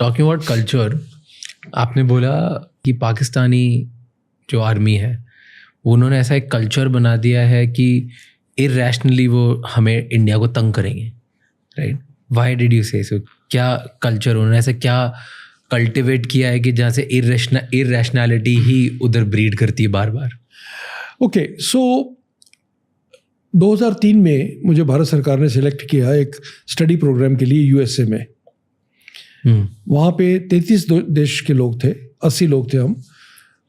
Talking about culture, आपने बोला कि पाकिस्तानी जो आर्मी है वो उन्होंने ऐसा एक कल्चर बना दिया है कि इरैशनली वो हमें इंडिया को तंग करेंगे, राइट? व्हाई डिड यू से सो? क्या कल्चर उन्होंने ऐसा क्या कल्टिवेट किया है कि जहाँ से इरैशनैलिटी ही उधर ब्रीड करती है बार बार? ओके, सो 2003 में मुझे भारत सरकार ने सिलेक्ट किया एक स्टडी प्रोग्राम के लिए यूएसए में। वहाँ पे 33 देश के लोग थे, 80 लोग थे हम,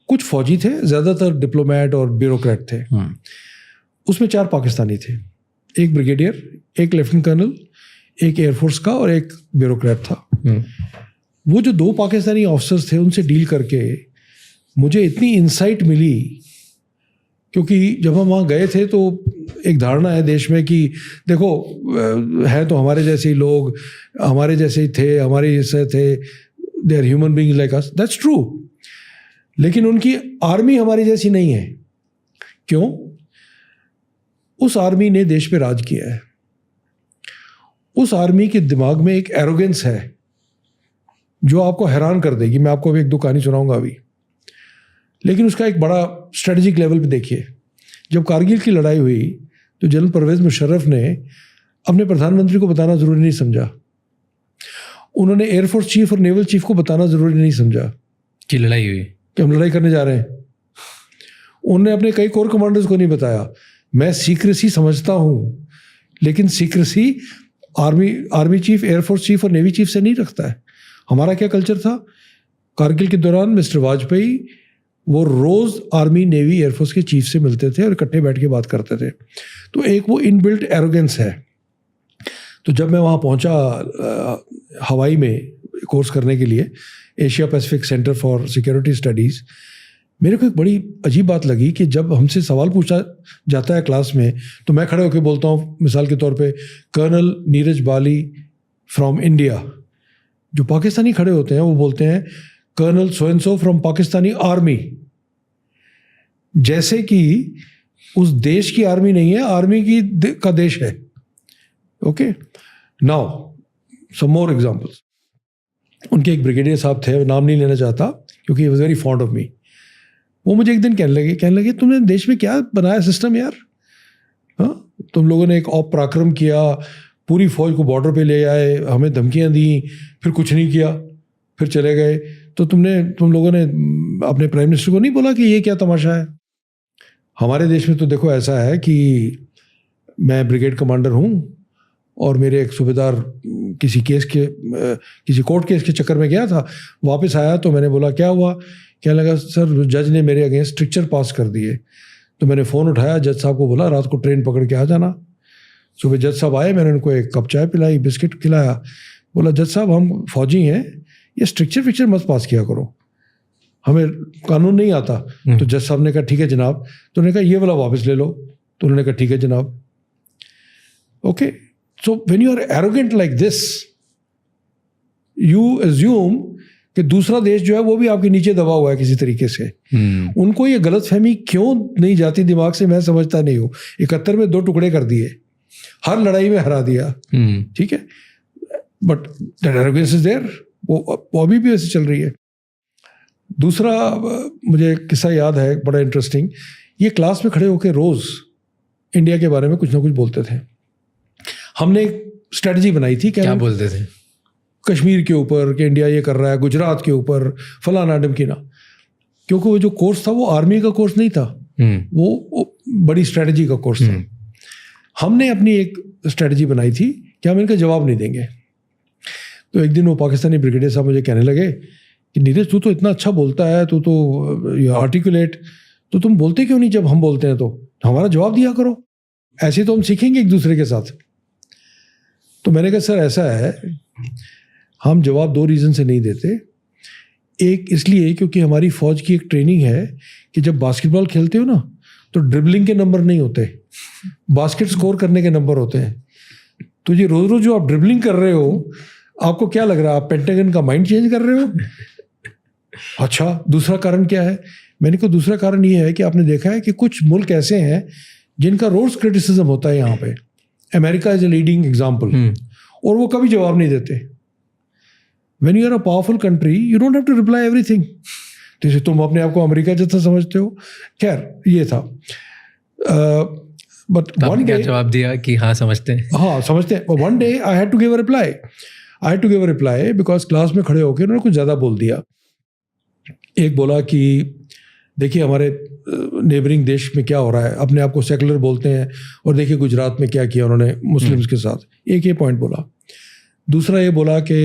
कुछ फौजी थे, ज़्यादातर डिप्लोमेट और ब्यूरोक्रेट थे। उसमें 4 पाकिस्तानी थे, एक ब्रिगेडियर, एक लेफ्टिनेंट कर्नल, एक एयरफोर्स का और एक ब्यूरोक्रेट था। वो जो 2 पाकिस्तानी ऑफिसर्स थे उनसे डील करके मुझे इतनी इंसाइट मिली, क्योंकि जब हम वहाँ गए थे तो एक धारणा है देश में कि देखो है तो हमारे जैसे ही लोग, हमारे जैसे ही थे, हमारे जैसे थे, they are human beings like us, that's true. लेकिन उनकी आर्मी हमारी जैसी नहीं है। क्यों? उस आर्मी ने देश पे राज किया है। उस आर्मी के दिमाग में एक एरोगेंस है जो आपको हैरान कर देगी। मैं आपको अभी 1-2 कहानी सुनाऊंगा अभी। लेकिन उसका एक बड़ा स्ट्रेटेजिक लेवल पे देखिए, जब कारगिल की लड़ाई हुई तो जनरल परवेज मुशर्रफ ने अपने प्रधानमंत्री को बताना ज़रूरी नहीं समझा, उन्होंने एयरफोर्स चीफ और नेवल चीफ को बताना ज़रूरी नहीं समझा कि लड़ाई हुई, कि हम लड़ाई करने जा रहे हैं। उन्होंने अपने कई कोर कमांडर्स को नहीं बताया। मैं सीक्रेसी समझता हूँ, लेकिन secrecy army chief, air force chief और नेवी चीफ से नहीं रखता है। हमारा क्या कल्चर था? कारगिल के दौरान मिस्टर वाजपेयी वो रोज़ आर्मी, नेवी, एयरफोर्स के चीफ से मिलते थे और इकट्ठे बैठ के बात करते थे। तो एक वो इनबिल्ट एरोगेंस है। तो जब मैं वहाँ पहुँचा हवाई में कोर्स करने के लिए, Asia Pacific centre for security studies, मेरे को एक बड़ी अजीब बात लगी कि जब हमसे सवाल पूछा जाता है क्लास में तो मैं खड़े होकर बोलता हूँ, मिसाल के तौर पे colonel Neeraj Bali from India. जो पाकिस्तानी खड़े होते हैं वो बोलते हैं colonel so and so from Pakistani army, जैसे कि उस देश की आर्मी नहीं है, आर्मी की का देश है। Okay, now some more examples. उनके एक ब्रिगेडियर साहब थे, नाम नहीं लेना चाहता क्योंकि he was very fond of me. वो मुझे एक दिन कहने लगे तुमने देश में क्या बनाया सिस्टम यार? हाँ, तुम लोगों ने एक पराक्रम किया, पूरी फौज को बॉर्डर पे ले आए, हमें धमकियां दी, फिर कुछ नहीं किया, फिर चले गए। तो तुम लोगों ने अपने प्राइम मिनिस्टर को नहीं बोला कि ये क्या तमाशा है? हमारे देश में तो देखो ऐसा है कि मैं ब्रिगेड कमांडर हूँ और मेरे एक सूबेदार किसी कोर्ट केस के चक्कर में गया था, वापस आया तो मैंने बोला क्या हुआ? क्या लगा सर जज ने मेरे अगेंस्ट स्ट्रिक्चर पास कर दिए। तो मैंने फ़ोन उठाया, जज साहब को बोला रात को ट्रेन पकड़ के आ जाना। सुबह जज साहब आए, मैंने उनको एक कप चाय पिलाई, बिस्किट खिलाया, बोला जज साहब हम फौजी हैं, ये स्ट्रिक्चर फिक्चर मत पास किया करो, हमें कानून नहीं आता। तो जज साहब ने कहा ठीक है जनाब। तो उन्होंने कहा ये वाला वापस ले लो। तो उन्होंने कहा ठीक है जनाब। Okay, so when you are arrogant like this, you assume कि दूसरा देश जो है वो भी आपके नीचे दबा हुआ है किसी तरीके से। उनको ये गलतफहमी क्यों नहीं जाती दिमाग से, मैं समझता नहीं हूँ। 71 में 2 टुकड़े कर दिए, हर लड़ाई में हरा दिया, ठीक है, but that arrogance is there, वो अभी भी ऐसे चल रही है। दूसरा मुझे किस्सा याद है बड़ा इंटरेस्टिंग। ये क्लास में खड़े होकर रोज़ इंडिया के बारे में कुछ ना कुछ बोलते थे। हमने एक स्ट्रेटजी बनाई थी। क्या बोलते थे? कश्मीर के ऊपर कि इंडिया ये कर रहा है, गुजरात के ऊपर फलाना ढमकीना, क्योंकि वो जो कोर्स था वो आर्मी का कोर्स नहीं था, वो बड़ी स्ट्रेटजी का कोर्स था। हमने अपनी एक स्ट्रेटजी बनाई थी कि हम इनका जवाब नहीं देंगे। तो एक दिन वो पाकिस्तानी ब्रिगेडियर साहब मुझे कहने लगे कि नीरज तू तो इतना अच्छा बोलता है, तू तो आर्टिकुलेट, तो तुम बोलते क्यों नहीं जब हम बोलते हैं? तो हमारा जवाब दिया करो, ऐसे तो हम सीखेंगे एक दूसरे के साथ। तो मैंने कहा सर ऐसा है, हम जवाब 2 रीज़न से नहीं देते। एक इसलिए क्योंकि हमारी फ़ौज की एक ट्रेनिंग है कि जब बास्केटबॉल खेलते हो ना तो ड्रिबलिंग के नंबर नहीं होते, बास्केट स्कोर करने के नंबर होते हैं। तो ये रोज़ रोज़ जो आप ड्रिबलिंग कर रहे हो, आपको क्या लग रहा है आप पेंटागन का माइंड चेंज कर रहे हो? अच्छा, दूसरा कारण क्या है? मैंने कहा दूसरा कारण ये है कि आपने देखा है कि कुछ मुल्क ऐसे हैं जिनका रोज क्रिटिसिज्म होता है यहाँ पे। America is a leading example, और वो कभी जवाब नहीं देते। When you are a powerful country you don't have to reply everything. जैसे तुम अपने आप को अमेरिका जैसा समझते हो। खैर ये था। बट वन डे जवाब दिया कि हाँ समझते हैं, हाँ समझते हैं। One day I had to give a reply because class में खड़े होकर उन्होंने कुछ ज़्यादा बोल दिया। एक बोला कि देखिए हमारे नेबरिंग देश में क्या हो रहा है, अपने आप को सेकुलर बोलते हैं, और देखिए गुजरात में क्या किया उन्होंने मुस्लिम्स के साथ। एक ये पॉइंट बोला। दूसरा ये बोला कि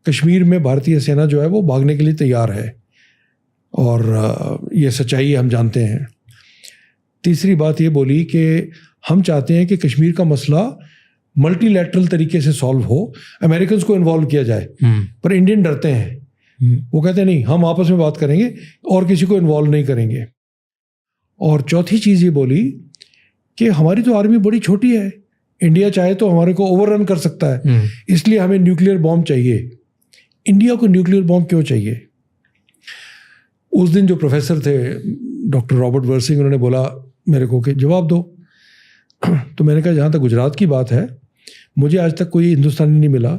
कश्मीर में भारतीय सेना जो है वो भागने के लिए तैयार है, और ये सच्चाई हम जानते हैं। तीसरी बात ये बोली कि हम चाहते हैं कि कश्मीर का मसला मल्टीलैटरल तरीके से सॉल्व हो, अमेरिकन को इन्वॉल्व किया जाए, पर इंडियन डरते हैं। वो कहते हैं नहीं, हम आपस में बात करेंगे और किसी को इन्वॉल्व नहीं करेंगे। और चौथी चीज़ ये बोली कि हमारी तो आर्मी बड़ी छोटी है, इंडिया चाहे तो हमारे को ओवररन कर सकता है, इसलिए हमें न्यूक्लियर बॉम्ब चाहिए। इंडिया को न्यूक्लियर बॉम्ब क्यों चाहिए? उस दिन जो प्रोफेसर थे डॉक्टर रॉबर्ट वर्सिंग, उन्होंने बोला मेरे को कि जवाब दो। तो मैंने कहा जहाँ तक गुजरात की बात है, मुझे आज तक कोई हिंदुस्तानी नहीं मिला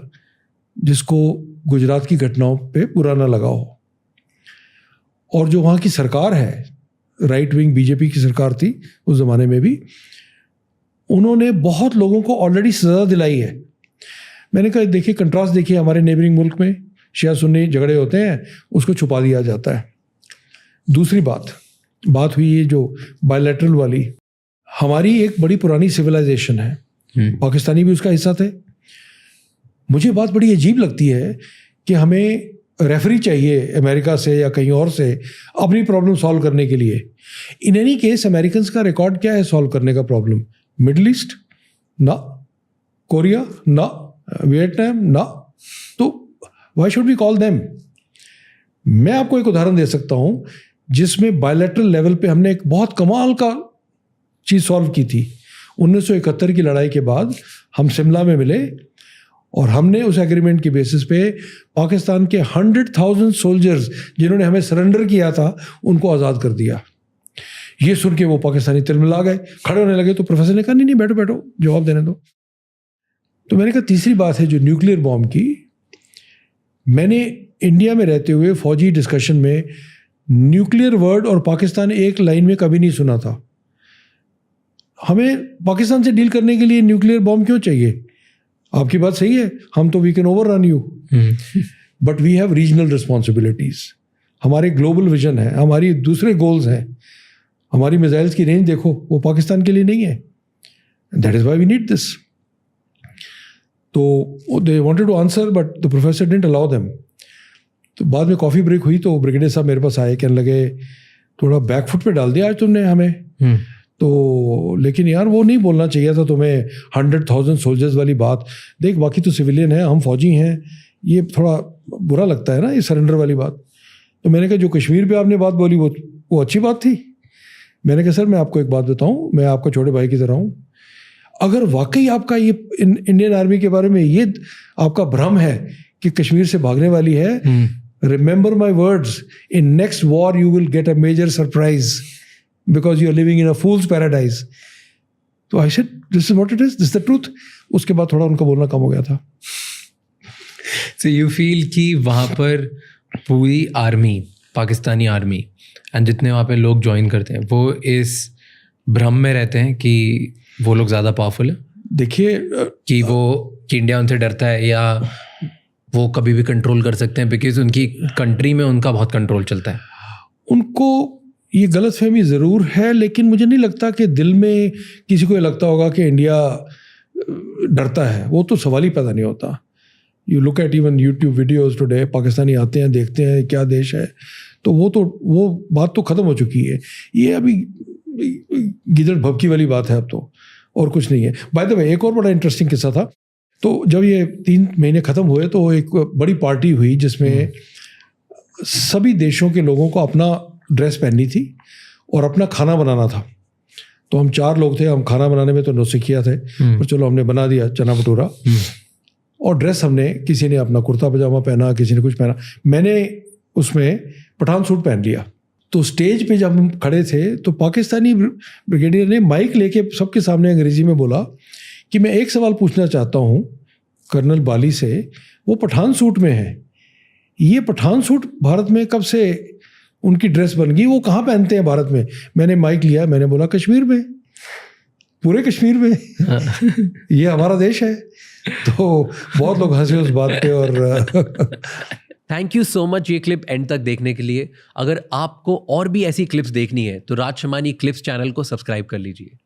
जिसको गुजरात की घटनाओं पे बुरा ना लगा हो। और जो वहाँ की सरकार है, राइट विंग बीजेपी की सरकार थी उस ज़माने में भी, उन्होंने बहुत लोगों को ऑलरेडी सज़ा दिलाई है। मैंने कहा देखिए कंट्रास्ट देखिए, हमारे नेबरिंग मुल्क में शिया सुन्नी झगड़े होते हैं, उसको छुपा दिया जाता है। दूसरी बात हुई ये जो बायलैटरल वाली, हमारी एक बड़ी पुरानी सिविलाइजेशन है, पाकिस्तानी भी उसका हिस्सा थे। मुझे बात बड़ी अजीब लगती है कि हमें रेफरी चाहिए अमेरिका से या कहीं और से अपनी प्रॉब्लम सॉल्व करने के लिए। इन एनी केस अमेरिकन का रिकॉर्ड क्या है सॉल्व करने का प्रॉब्लम? मिडल ईस्ट ना, कोरिया ना, वियतनाम ना, तो why should we call them? मैं आपको एक उदाहरण दे सकता हूं जिसमें बायलैटरल लेवल पे हमने एक बहुत कमाल का चीज़ सॉल्व की थी। 1971 की लड़ाई के बाद हम शिमला में मिले और हमने उस एग्रीमेंट की बेसिस पे पाकिस्तान के 100,000 सोल्जर्स जिन्होंने हमें सरेंडर किया था उनको आज़ाद कर दिया। ये सुन के वो पाकिस्तानी तिलमिला गए, खड़े होने लगे। तो प्रोफेसर ने कहा नहीं बैठो बैठो, जवाब देने दो। तो मैंने कहा तीसरी बात है जो न्यूक्लियर बॉम्ब की, मैंने इंडिया में रहते हुए फौजी डिस्कशन में न्यूक्लियर वर्ड और पाकिस्तान एक लाइन में कभी नहीं सुना था। हमें पाकिस्तान से डील करने के लिए न्यूक्लियर बॉम्ब क्यों चाहिए? आपकी बात सही है, हम तो we can overrun you, but we have regional responsibilities. हमारे ग्लोबल विजन है, हमारी दूसरे गोल्स हैं। हमारी मिसाइल्स की रेंज देखो, वो पाकिस्तान के लिए नहीं है। That is why we need this. तो they wanted to answer but the professor didn't allow them. तो बाद में कॉफ़ी ब्रेक हुई तो ब्रिगेडियर साहब मेरे पास आए, कहने लगे थोड़ा बैकफुट पे डाल दिया आज तुमने हमें। तो लेकिन यार वो नहीं बोलना चाहिए था तुम्हें 100,000 सोल्जर्स वाली बात। देख बाकी तो सिविलियन है, हम फौजी हैं, ये थोड़ा बुरा लगता है ना ये सरेंडर वाली बात। तो मैंने कहा जो कश्मीर पे आपने बात बोली वो अच्छी बात थी। मैंने कहा सर मैं आपको एक बात बताऊं, मैं आपका छोटे भाई की तरह हूँ। अगर वाकई आपका ये इंडियन आर्मी के बारे में ये आपका भ्रम है कि कश्मीर से भागने वाली है, remember my words, in next war you will get a major surprise because you are living in a fool's paradise. तो I said, this is what it is, this is the truth. उसके बाद थोड़ा उनका बोलना कम हो गया था। So you feel कि वहाँ पर पूरी आर्मी, पाकिस्तानी आर्मी एंड जितने वहाँ पे लोग ज्वाइन करते हैं वो इस भ्रम में रहते हैं कि वो लोग ज़्यादा पावरफुल है? देखिए कि इंडिया उनसे डरता है या वो कभी भी कंट्रोल कर सकते हैं बिकॉज उनकी कंट्री में उनका बहुत कंट्रोल चलता है। उनको ये गलतफहमी ज़रूर है, लेकिन मुझे नहीं लगता कि दिल में किसी को ये लगता होगा कि इंडिया डरता है। वो तो सवाल ही पैदा नहीं होता। You look at even YouTube videos today, Pakistani आते हैं, देखते हैं क्या देश है, तो वो बात तो ख़त्म हो चुकी है। ये अभी गिदड़ भभकी वाली बात है अब तो, और कुछ नहीं है। बाय द वे एक और बड़ा इंटरेस्टिंग किस्सा था। तो जब ये 3 महीने ख़त्म हुए तो एक बड़ी पार्टी हुई जिसमें सभी देशों के लोगों को अपना ड्रेस पहननी थी और अपना खाना बनाना था। तो हम 4 लोग थे, हम खाना बनाने में तो नौसिखिया थे, पर चलो हमने बना दिया चना भटूरा। और ड्रेस हमने, किसी ने अपना कुर्ता पजामा पहना, किसी ने कुछ पहना, मैंने उसमें पठान सूट पहन लिया। तो स्टेज पे जब हम खड़े थे तो पाकिस्तानी ब्रिगेडियर ने माइक लेके सबके सामने अंग्रेजी में बोला कि मैं एक सवाल पूछना चाहता हूँ कर्नल बाली से, वो पठान सूट में है, ये पठान सूट भारत में कब से उनकी ड्रेस बन गई, वो कहाँ पहनते हैं भारत में? मैंने माइक लिया, मैंने बोला कश्मीर में, पूरे कश्मीर में। ये हमारा देश है। तो बहुत लोग हंसे उस बात पे। और थैंक यू सो मच ये क्लिप एंड तक देखने के लिए। अगर आपको और भी ऐसी क्लिप्स देखनी है तो राज शमानी क्लिप्स चैनल को सब्सक्राइब कर लीजिए।